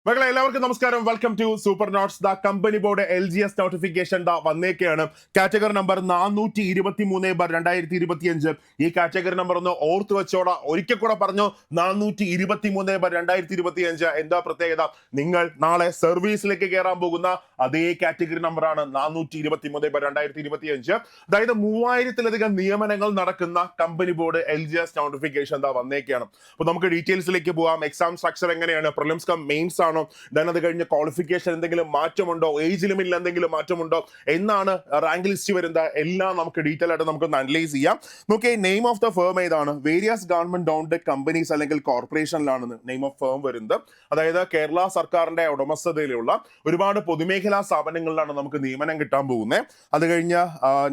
മക്കളെ എല്ലാവർക്കും നമസ്കാരം. Welcome to super notes. The company board LGS notification വന്നേക്കാണ്. Category number 423/2025. ഈ കാറ്റഗറി നമ്പർ ഒന്ന് ഓർത്ത് വെച്ചോടാ. ഒരിക്കൽ കൂടെ പറഞ്ഞു, 423/2025. എന്താ പ്രത്യേകത? നിങ്ങൾ നാളെ സർവീസിലേക്ക് കയറാൻ പോകുന്ന അതേ കാറ്റഗറി നമ്പറാണ് 423/2025. അതായത് 3000-ലധികം നിയമനങ്ങൾ നടക്കുന്ന കമ്പനി ബോർഡ് LGS നോട്ടിഫിക്കേഷൻ വന്നേക്കാണ്. അപ്പൊ നമുക്ക് ഡീറ്റെയിൽസിലേക്ക് പോവാം. എക്സാം സ്ട്രക്ചർ എങ്ങനെയാണ്? പ്രിലിംസ് കം മെയിൻസ് ആണോ? ദെൻ അത് കഴിഞ്ഞ ക്വാളിഫിക്കേഷൻ എന്തെങ്കിലും മാറ്റമുണ്ടോ? ഏജ് ലിമിറ്റിൽ എന്തെങ്കിലും മാറ്റമുണ്ടോ? എന്നാണ് റാങ്ക് ലിസ്റ്റ് വരുന്നത്? എല്ലാം നമുക്ക് ഡീറ്റെയിൽ ആയിട്ട് നമുക്കൊന്ന് അനലൈസ് ചെയ്യാം. നോക്കിയേ, നെയിം ഓഫ് ദ ഫേം ഏതാണ്? വേരിയസ് ഗവൺമെന്റ് ഓൺഡ് കമ്പനീസ് അല്ലെങ്കിൽ കോർപ്പറേഷനിലാണ് നെയിം ഓഫ് ഫേം വരുന്നത്. അതായത് കേരള സർക്കാരിന്റെ ഉടമസ്ഥതയിലുള്ള ഒരുപാട് പൊതുമേഖലാ സ്ഥാപനങ്ങളിലാണ് നമുക്ക് നിയമനം കിട്ടാൻ പോകുന്നത്. അത് കഴിഞ്ഞ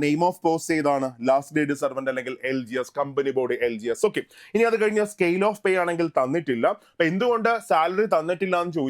നെയിം ഓഫ് പോസ്റ്റ് ഏതാണ്? ലാസ്റ്റ് ഡേറ്റ് സർവന്റ് അല്ലെങ്കിൽ LGS, company board LGS. Okay, ഇനി അത് കഴിഞ്ഞ സ്കെയിൽ ഓഫ് പേ ആണെങ്കിൽ തന്നിട്ടില്ല. അപ്പൊ എന്തുകൊണ്ട് സാലറി തന്നിട്ടില്ല എന്ന് ചോദിച്ചാൽ,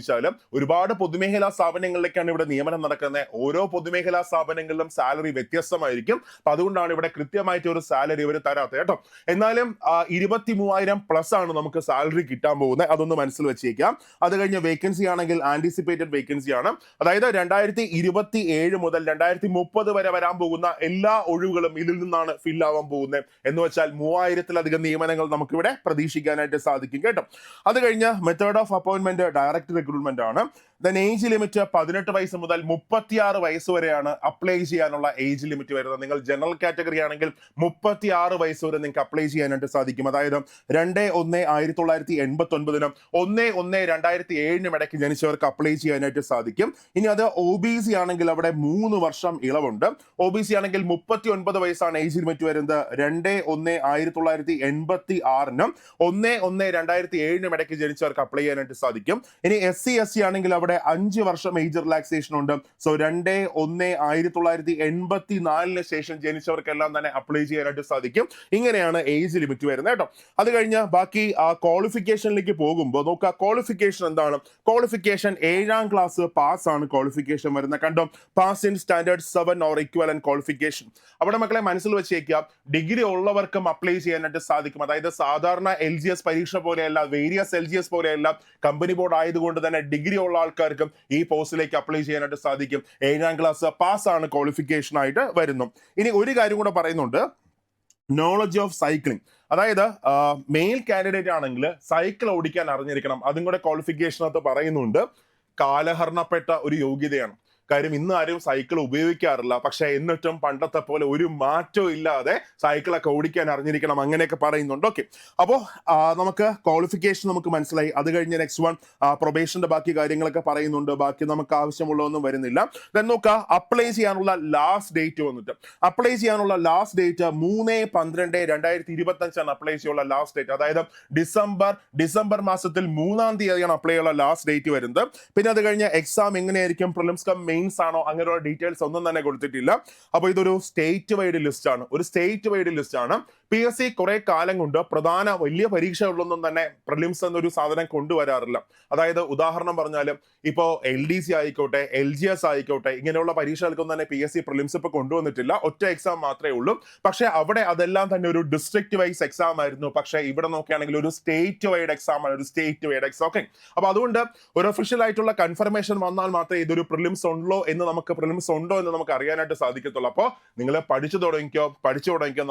ഒരുപാട് പൊതുമേഖലാ സ്ഥാപനങ്ങളിലേക്കാണ് ഇവിടെ നിയമനം നടക്കുന്നത്. ഓരോ പൊതുമേഖലാ സ്ഥാപനങ്ങളിലും സാലറി വ്യത്യസ്തമായിരിക്കും. അപ്പൊ അതുകൊണ്ടാണ് ഇവിടെ കൃത്യമായിട്ട് ഒരു സാലറി ഇവർ തരാത്തത് കേട്ടോ. എന്നാലും 23,000+ ആണ് നമുക്ക് സാലറി കിട്ടാൻ പോകുന്നത്. അതൊന്ന് മനസ്സിൽ വെച്ചേക്കാം. അത് കഴിഞ്ഞ വേക്കൻസി ആണെങ്കിൽ ആന്റിസിപ്പേറ്റഡ് വേക്കൻസി ആണ്. അതായത് 2027 മുതൽ 2030 വരെ വരാൻ പോകുന്ന എല്ലാ ഒഴിവുകളും ഇതിൽ നിന്നാണ് ഫിൽ ആവാൻ പോകുന്നത്. എന്ന് വെച്ചാൽ 3000-ലധികം നിയമനങ്ങൾ നമുക്കിവിടെ പ്രതീക്ഷിക്കാനായിട്ട് സാധിക്കും കേട്ടോ. അത് കഴിഞ്ഞ് method of appointment direct recruitment ആണ്. ദെൻ ഏജ് ലിമിറ്റ് 18 വയസ്സ് മുതൽ 36 വയസ്സ് വരെയാണ് അപ്ലൈ ചെയ്യാനുള്ള ഏജ് ലിമിറ്റ് വരുന്നത്. നിങ്ങൾ ജനറൽ കാറ്റഗറി ആണെങ്കിൽ 36 വയസ്സ് വരെ നിങ്ങൾക്ക് അപ്ലൈ ചെയ്യാനായിട്ട് സാധിക്കും. അതായത് 2/1/1989-നും 1/1/2007-നും ഇടയ്ക്ക് ജനിച്ചവർക്ക് അപ്ലൈ ചെയ്യാനായിട്ട് സാധിക്കും. ഇനി അത് OBC ആണെങ്കിൽ അവിടെ 3 വർഷം ഇളവുണ്ട്. OBC ആണെങ്കിൽ 39 വയസ്സാണ് ഏജ് ലിമിറ്റ് വരുന്നത്. 2/1/1986-നും 1/1/2007-നും ഇടയ്ക്ക് ജനിച്ചവർക്ക് അപ്ലൈ ചെയ്യാനായിട്ട് സാധിക്കും. ഇനി SC SC ആണെങ്കിൽ അവിടെ 5 വർഷം ഏജ് റിലാക്സേഷൻ ഉണ്ട്. സോ 2/1/1984 ശേഷം ജനിച്ചവർക്കെല്ലാം തന്നെ അപ്ലൈ ചെയ്യാനായിട്ട് സാധിക്കും. ഇങ്ങനെയാണ് ഏജ് ലിമിറ്റ് വരുന്നത് കേട്ടോ. അത് കഴിഞ്ഞ് ബാക്കി ക്വാളിഫിക്കേഷനിലേക്ക് പോകുമ്പോൾ നോക്കുക, ക്വാളിഫിക്കേഷൻ എന്താണ്? ക്വാളിഫിക്കേഷൻ 7ാം ക്ലാസ് പാസ് ആണ് ക്വാളിഫിക്കേഷൻ വരുന്നത്. കണ്ടോ, pass in standard 7 or equivalent qualification. അവിടെ മക്കളെ മനസ്സിൽ വെച്ചേക്കുക, ഡിഗ്രി ഉള്ളവർക്കും അപ്ലൈ ചെയ്യാനായിട്ട് സാധിക്കും. അതായത് സാധാരണ LGS പരീക്ഷ പോലെയല്ല, വേരിയസ് LGS പോലെയല്ല, കമ്പനി ബോർഡ് ആയതുകൊണ്ട് തന്നെ ഡിഗ്രി ഉള്ള ആൾക്കാർക്കും ഈ പോസ്റ്റിലേക്ക് അപ്ലൈ ചെയ്യാനായിട്ട് സാധിക്കും. 7ാം ക്ലാസ് പാസ് ആണ് ക്വാളിഫിക്കേഷൻ ആയിട്ട് വരുന്നു. ഇനി ഒരു കാര്യം കൂടെ പറയുന്നുണ്ട്, നോളജ് ഓഫ് സൈക്ലിംഗ്. അതായത് മെയിൽ കാൻഡിഡേറ്റ് ആണെങ്കിൽ സൈക്കിൾ ഓടിക്കാൻ അറിഞ്ഞിരിക്കണം. അതും കൂടെ ക്വാളിഫിക്കേഷനകത്ത് പറയുന്നുണ്ട്. കാലഹരണപ്പെട്ട ഒരു യോഗ്യതയാണ്. കാര്യം ഇന്ന് ആരും സൈക്കിൾ ഉപയോഗിക്കാറില്ല. പക്ഷെ എന്നിട്ടും പണ്ടത്തെ പോലെ ഒരു മാറ്റവും ഇല്ലാതെ സൈക്കിളൊക്കെ ഓടിക്കാൻ അറിഞ്ഞിരിക്കണം, അങ്ങനെയൊക്കെ പറയുന്നുണ്ട്. ഓക്കെ, അപ്പോൾ നമുക്ക് ക്വാളിഫിക്കേഷൻ നമുക്ക് മനസ്സിലായി. അത് കഴിഞ്ഞ് നെക്സ്റ്റ് വൺ പ്രൊബേഷന്റെ ബാക്കി കാര്യങ്ങളൊക്കെ പറയുന്നുണ്ട്. ബാക്കി നമുക്ക് ആവശ്യമുള്ളതൊന്നും വരുന്നില്ല. ദെൻ നോക്കുക, അപ്ലൈ ചെയ്യാനുള്ള ലാസ്റ്റ് ഡേറ്റ് വന്നിട്ട്, അപ്ലൈ ചെയ്യാനുള്ള ലാസ്റ്റ് ഡേറ്റ് 3/12/2025 അപ്ലൈ ചെയ്യാനുള്ള ലാസ്റ്റ് ഡേറ്റ്. അതായത് ഡിസംബർ മാസത്തിൽ 3-ാം തീയതിയാണ് അപ്ലൈ ചെയ്യാനുള്ള ലാസ്റ്റ് ഡേറ്റ് വരുന്നത്. പിന്നെ അത് കഴിഞ്ഞ് എക്സാം എങ്ങനെയായിരിക്കും? പ്രിലിംസ് കം മെയിൻസ് ആണോ? അങ്ങനെയുള്ള ഡീറ്റെയിൽസ് ഒന്നും തന്നെ കൊടുത്തിട്ടില്ല. അപ്പൊ ഇതൊരു സ്റ്റേറ്റ് വൈഡ് ലിസ്റ്റ് ആണ്. ഒരു സ്റ്റേറ്റ് വൈഡ് ലിസ്റ്റ് ആണ്. PSC കുറെ കാലം കൊണ്ട് പ്രധാന വലിയ പരീക്ഷകളിലൊന്നും തന്നെ പ്രിലിംസ് എന്നൊരു സാധനം കൊണ്ടുവരാറില്ല. അതായത് ഉദാഹരണം പറഞ്ഞാലും ഇപ്പോ LDC ആയിക്കോട്ടെ, LGS ആയിക്കോട്ടെ, ഇങ്ങനെയുള്ള പരീക്ഷകൾക്കൊന്നും തന്നെ PSC പ്രിലിംസ് ഇപ്പൊ കൊണ്ടുവന്നിട്ടില്ല. ഒറ്റ എക്സാം മാത്രമേ ഉള്ളൂ. പക്ഷെ അവിടെ അതെല്ലാം തന്നെ ഒരു ഡിസ്ട്രിക്ട് വൈസ് എക്സാം ആയിരുന്നു. പക്ഷെ ഇവിടെ നോക്കുകയാണെങ്കിൽ ഒരു സ്റ്റേറ്റ് വൈഡ് എക്സാം ആണ്, ഒരു സ്റ്റേറ്റ് വൈഡ് എക്സാം. ഓക്കെ, അപ്പൊ അതുകൊണ്ട് ഒരു ഒഫീഷ്യൽ ആയിട്ടുള്ള കൺഫർമേഷൻ വന്നാൽ മാത്രമേ ഇതൊരു പ്രിലിംസ് ഉണ്ടോ എന്ന് നമുക്ക് അറിയാനായിട്ട് സാധിക്കത്തുള്ളൂ. അപ്പോൾ നിങ്ങൾ പഠിച്ചു തുടങ്ങിക്കോ.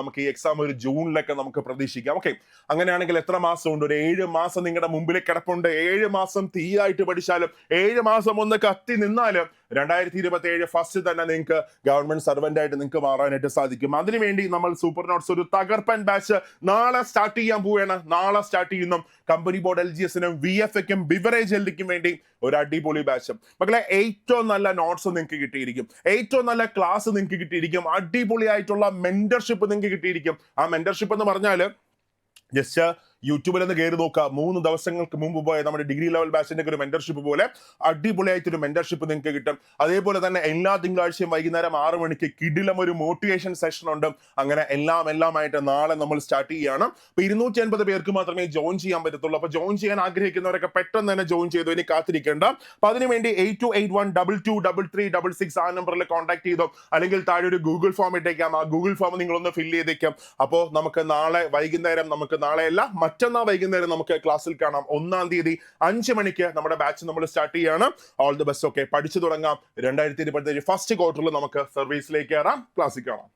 നമുക്ക് ഈ എക്സാം ഒരു ജൂണിലൊക്കെ നമുക്ക് പ്രതീക്ഷിക്കാം. ഓക്കെ, അങ്ങനെയാണെങ്കിൽ എത്ര മാസം ഉണ്ട്? ഒരു 7 മാസം നിങ്ങളുടെ മുമ്പിൽ കിടപ്പുണ്ട്. 7 മാസം തീയായിട്ട് പഠിച്ചാലും 7 മാസം ഒന്ന് കത്തി നിന്നാലും 2027 ഫസ്റ്റ് തന്നെ നിങ്ങൾക്ക് ഗവൺമെന്റ് സർവന്റ് ആയിട്ട് നിങ്ങൾക്ക് മാറാനായിട്ട് സാധിക്കും. അതിനുവേണ്ടി നമ്മൾ സൂപ്പർ നോട്ട്സ് ഒരു തകർപ്പൻ ബാച്ച് നാളെ സ്റ്റാർട്ട് ചെയ്യാൻ പോവുകയാണ്. നാളെ സ്റ്റാർട്ട് ചെയ്യുന്നു കമ്പനി ബോർഡ് LGS-നും VFക്കും ബിവറേജ് ഹെൽത്തിക്കും വേണ്ടി ഒരു അടിപൊളി ബാച്ച്. മക്കളെ, ഏറ്റവും നല്ല നോട്ട്സ് നിങ്ങൾക്ക് കിട്ടിയിരിക്കും, ഏറ്റവും നല്ല ക്ലാസ് നിങ്ങൾക്ക് കിട്ടിയിരിക്കും, അടിപൊളിയായിട്ടുള്ള മെന്റർഷിപ്പ് നിങ്ങൾക്ക് കിട്ടിയിരിക്കും. ആ മെന്റർഷിപ്പ് എന്ന് പറഞ്ഞാൽ ജസ്റ്റ് യൂട്യൂബിൽ ഒന്ന് കയറി നോക്കുക. 3 ദിവസങ്ങൾക്ക് മുമ്പ് പോയ നമ്മുടെ ഡിഗ്രി ലെവൽ ബാച്ചിന്റെ ഒരു മെന്റർഷിപ്പ് പോലെ അടിപൊളിയായിട്ടൊരു മെന്റർഷിപ്പ് നിങ്ങൾക്ക് കിട്ടും. അതേപോലെ തന്നെ എല്ലാ തിങ്കളാഴ്ചയും വൈകുന്നേരം 6 മണിക്ക് കിടിലം ഒരു മോട്ടിവേഷൻ സെഷൻ ഉണ്ട്. അങ്ങനെ എല്ലാമായിട്ട് നാളെ നമ്മൾ സ്റ്റാർട്ട് ചെയ്യുകയാണ്. അപ്പൊ 250 പേർക്ക് മാത്രമേ ജോയിൻ ചെയ്യാൻ പറ്റത്തുള്ളൂ. അപ്പൊ ജോയിൻ ചെയ്യാൻ ആഗ്രഹിക്കുന്നവരൊക്കെ പെട്ടെന്ന് തന്നെ ജോയിൻ ചെയ്തു, ഇനി കാത്തിരിക്കേണ്ട. അപ്പൊ അതിനുവേണ്ടി 8281223366 ആ നമ്പറിൽ കോൺടാക്ട് ചെയ്തോ, അല്ലെങ്കിൽ താഴെ ഒരു ഗൂഗിൾ ഫോം ഇട്ടേക്കാം. ആ ഗൂഗിൾ ഫോം നിങ്ങളൊന്ന് ഫില്ല് ചെയ്തേക്കാം. അപ്പോൾ നമുക്ക് നാളെ വൈകുന്നേരം, നമുക്ക് നാളെയല്ല മറ്റന്നാൾ വൈകുന്നേരം നമുക്ക് ക്ലാസ്സിൽ കാണാം. 1-ാം തീയതി 5 മണിക്ക് നമ്മുടെ ബാച്ച് നമ്മൾ സ്റ്റാർട്ട് ചെയ്യാണ്. All the best. ഓക്കെ, പഠിച്ചു തുടങ്ങാം. 2023 ഫസ്റ്റ് ക്വാർട്ടറിൽ നമുക്ക് സർവീസിലേക്ക് കയറാം. ക്ലാസ്സിൽ കാണാം.